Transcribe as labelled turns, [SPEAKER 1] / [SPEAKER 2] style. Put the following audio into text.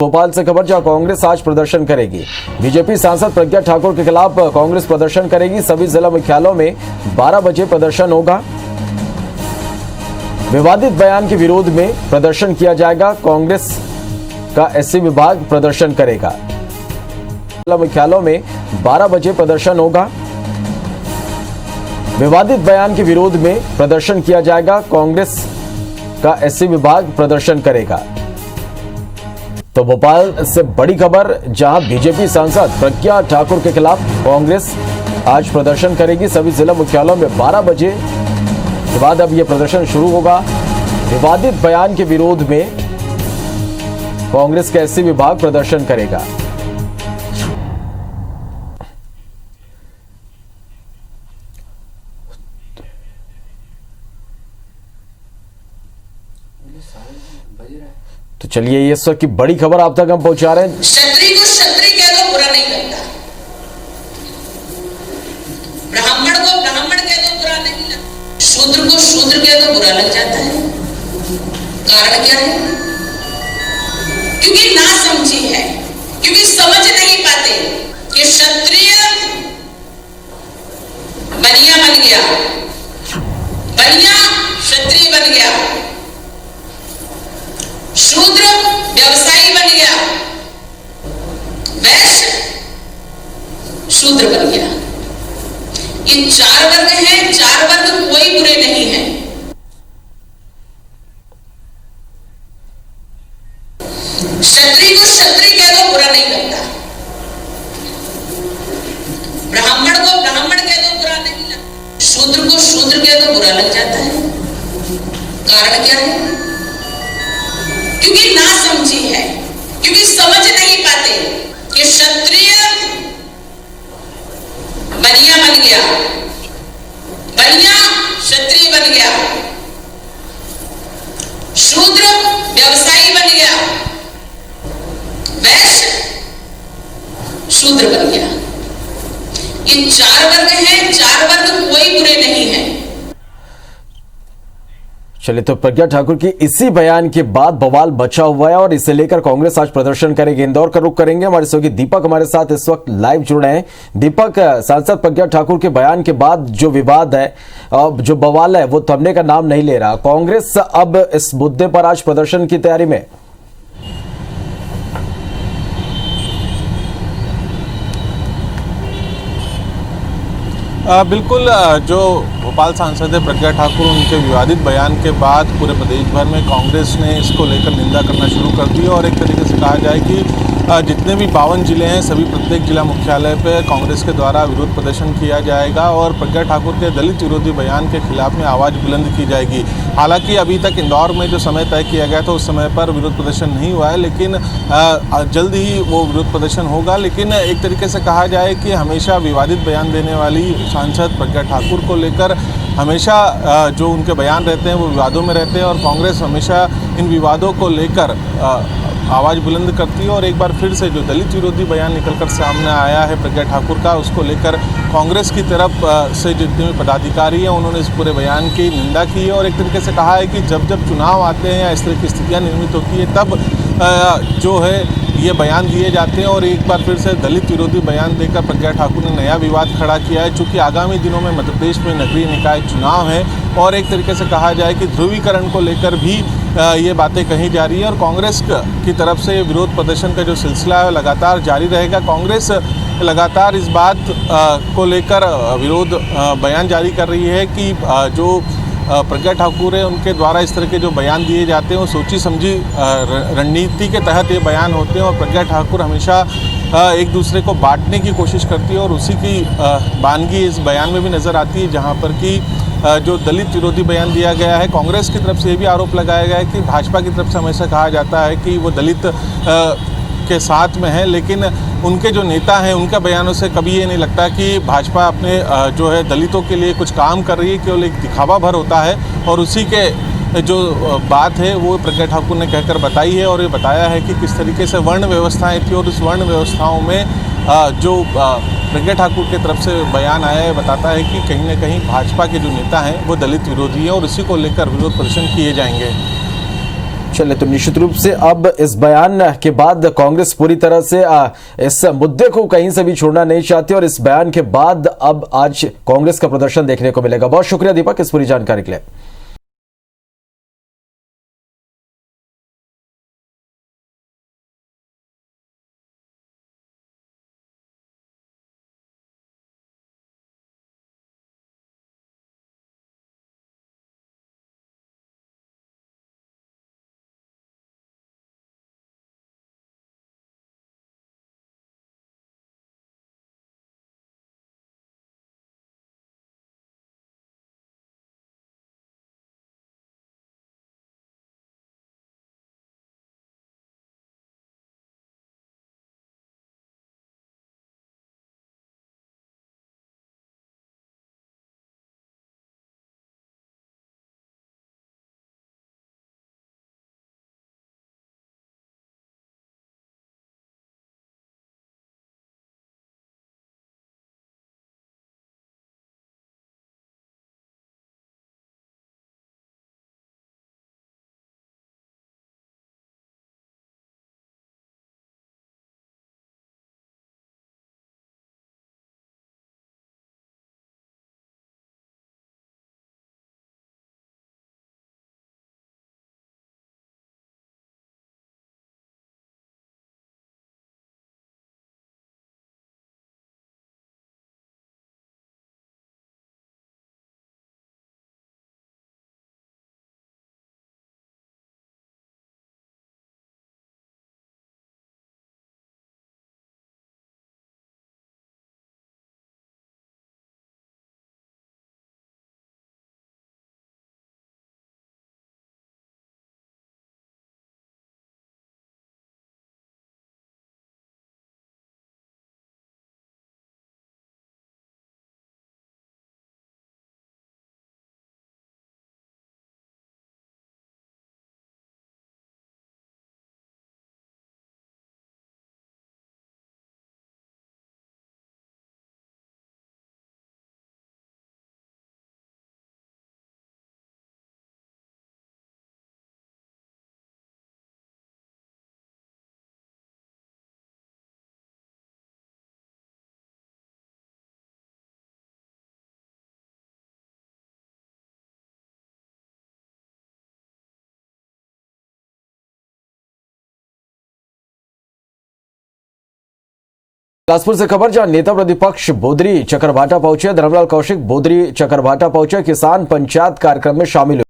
[SPEAKER 1] भोपाल से खबर, जहां कांग्रेस आज प्रदर्शन करेगी। बीजेपी सांसद प्रज्ञा ठाकुर के खिलाफ कांग्रेस प्रदर्शन करेगी। सभी जिला मुख्यालयों में 12 बजे प्रदर्शन होगा। विवादित बयान के विरोध में प्रदर्शन किया जाएगा। कांग्रेस का एससी विभाग प्रदर्शन करेगा। जिला मुख्यालयों में 12 बजे प्रदर्शन होगा। विवादित बयान के विरोध में प्रदर्शन किया जाएगा। कांग्रेस का एससी विभाग प्रदर्शन करेगा। तो भोपाल से बड़ी खबर, जहां बीजेपी सांसद प्रज्ञा ठाकुर के खिलाफ कांग्रेस आज प्रदर्शन करेगी। सभी जिला मुख्यालयों में 12 बजे के बाद अब यह प्रदर्शन शुरू होगा। विवादित बयान के विरोध में कांग्रेस का एससी विभाग प्रदर्शन करेगा। तो चलिए, ये सब की बड़ी खबर आप तक हम पहुंचा रहे हैं।
[SPEAKER 2] क्षत्रिय को क्षत्रिय कह दो, बुरा नहीं लगता। ब्राह्मण को ब्राह्मण कह दो, बुरा नहीं लगता। शूद्र को शूद्र कह दो, बुरा लग जाता है। कारण क्या है? क्योंकि ना समझी है, क्योंकि समझ नहीं पाते कि क्षत्रिय बनिया बन गया, बनिया क्षत्रिय बन गया, शूद्र व्यवसायी बन गया, वैश्य शूद्र बन गया। ये 4 वर्ग हैं। 4 वर्ग कोई बुरे नहीं है। क्षत्रिय को क्षत्रिय कह दो, बुरा नहीं लगता। ब्राह्मण को ब्राह्मण कह दो, बुरा नहीं लगता। शूद्र को शूद्र कह दो, बुरा लग जाता है। कारण क्या है? क्योंकि ना समझी है, क्योंकि समझ नहीं पाते कि क्षत्रिय बनिया बन गया, बनिया क्षत्रिय बन गया, शूद्र व्यवसायी बन गया, वैश्य शूद्र बन गया। ये 4 वर्ग हैं। 4 वर्ग कोई बुरे नहीं है।
[SPEAKER 1] चलिए, तो प्रज्ञा ठाकुर की इसी बयान के बाद बवाल बचा हुआ है और इसे लेकर कांग्रेस आज प्रदर्शन करेगी। इंदौर का रुख करेंगे। हमारे सहयोगी दीपक हमारे साथ इस वक्त लाइव जुड़ रहे हैं। दीपक, सांसद प्रज्ञा ठाकुर के बयान के बाद जो विवाद है, जो बवाल है, वो थमने का नाम नहीं ले रहा। कांग्रेस अब इस मुद्दे पर आज प्रदर्शन की तैयारी में।
[SPEAKER 3] बिल्कुल, जो भोपाल सांसद है प्रज्ञा ठाकुर, उनके विवादित बयान के बाद पूरे प्रदेश भर में कांग्रेस ने इसको लेकर निंदा करना शुरू कर दी और एक तरीके से कहा जाए कि जितने भी 52 जिले हैं, सभी प्रत्येक जिला मुख्यालय पर कांग्रेस के द्वारा विरोध प्रदर्शन किया जाएगा और प्रज्ञा ठाकुर के दलित विरोधी बयान के खिलाफ में आवाज़ बुलंद की जाएगी। हालांकि अभी तक इंदौर में जो समय तय किया गया था, उस समय पर विरोध प्रदर्शन नहीं हुआ है, लेकिन जल्द ही वो विरोध प्रदर्शन होगा। लेकिन एक तरीके से कहा जाए कि हमेशा विवादित बयान देने वाली सांसद प्रज्ञा ठाकुर को लेकर हमेशा जो उनके बयान रहते हैं वो विवादों में रहते हैं और कांग्रेस हमेशा इन विवादों को लेकर आवाज़ बुलंद करती है। और एक बार फिर से जो दलित विरोधी बयान निकलकर सामने आया है प्रज्ञा ठाकुर का, उसको लेकर कांग्रेस की तरफ से जितने भी पदाधिकारी हैं, उन्होंने इस पूरे बयान की निंदा की है और एक तरीके से कहा है कि जब जब चुनाव आते हैं या इस तरह की स्थितियाँ निर्मित होती है, तब जो है ये बयान दिए जाते हैं। और एक बार फिर से दलित विरोधी बयान देकर प्रज्ञा ठाकुर ने नया विवाद खड़ा किया है, चूँकि आगामी दिनों में मध्य प्रदेश में नगरीय निकाय चुनाव है और एक तरीके से कहा जाए कि ध्रुवीकरण को लेकर भी ये बातें कही जा रही है और कांग्रेस की तरफ से विरोध प्रदर्शन का जो सिलसिला है लगातार जारी रहेगा। कांग्रेस लगातार इस बात को लेकर विरोध बयान जारी कर रही है कि जो प्रज्ञा ठाकुर है, उनके द्वारा इस तरह के जो बयान दिए जाते हैं वो सोची समझी रणनीति के तहत ये बयान होते हैं और प्रज्ञा ठाकुर हमेशा एक दूसरे को बांटने की कोशिश करती है और उसी की वानगी इस बयान में भी नज़र आती है, जहाँ पर कि जो दलित विरोधी बयान दिया गया है, कांग्रेस की तरफ से ये भी आरोप लगाया गया है कि भाजपा की तरफ से हमेशा कहा जाता है कि वो दलित के साथ में है, लेकिन उनके जो नेता हैं उनके बयानों से कभी ये नहीं लगता कि भाजपा अपने जो है दलितों के लिए कुछ काम कर रही है, केवल एक दिखावा भर होता है। और उसी के जो बात है वो प्रज्ञा ठाकुर ने कहकर बताई है और ये बताया है कि किस तरीके से वर्ण व्यवस्थाएं थी और उस वर्ण व्यवस्थाओं में जो प्रज्ञा ठाकुर की तरफ से बयान आया है बताता है कि कहीं न कहीं भाजपा के जो नेता हैं वो दलित विरोधी हैं और इसी को लेकर विरोध प्रदर्शन किए जाएंगे।
[SPEAKER 1] चले तो निश्चित रूप से अब इस बयान के बाद कांग्रेस पूरी तरह से इस मुद्दे को कहीं से भी छोड़ना नहीं चाहती और इस बयान के बाद अब आज कांग्रेस का प्रदर्शन देखने को मिलेगा। बहुत शुक्रिया दीपक इस पूरी जानकारी के लिए। बिलासपुर से खबर जहां नेता प्रतिपक्ष बोदरी चकरभाटा पहुंचे। धर्मलाल कौशिक बोदरी चकरभाटा पहुंचे, किसान पंचायत कार्यक्रम में शामिल हुए।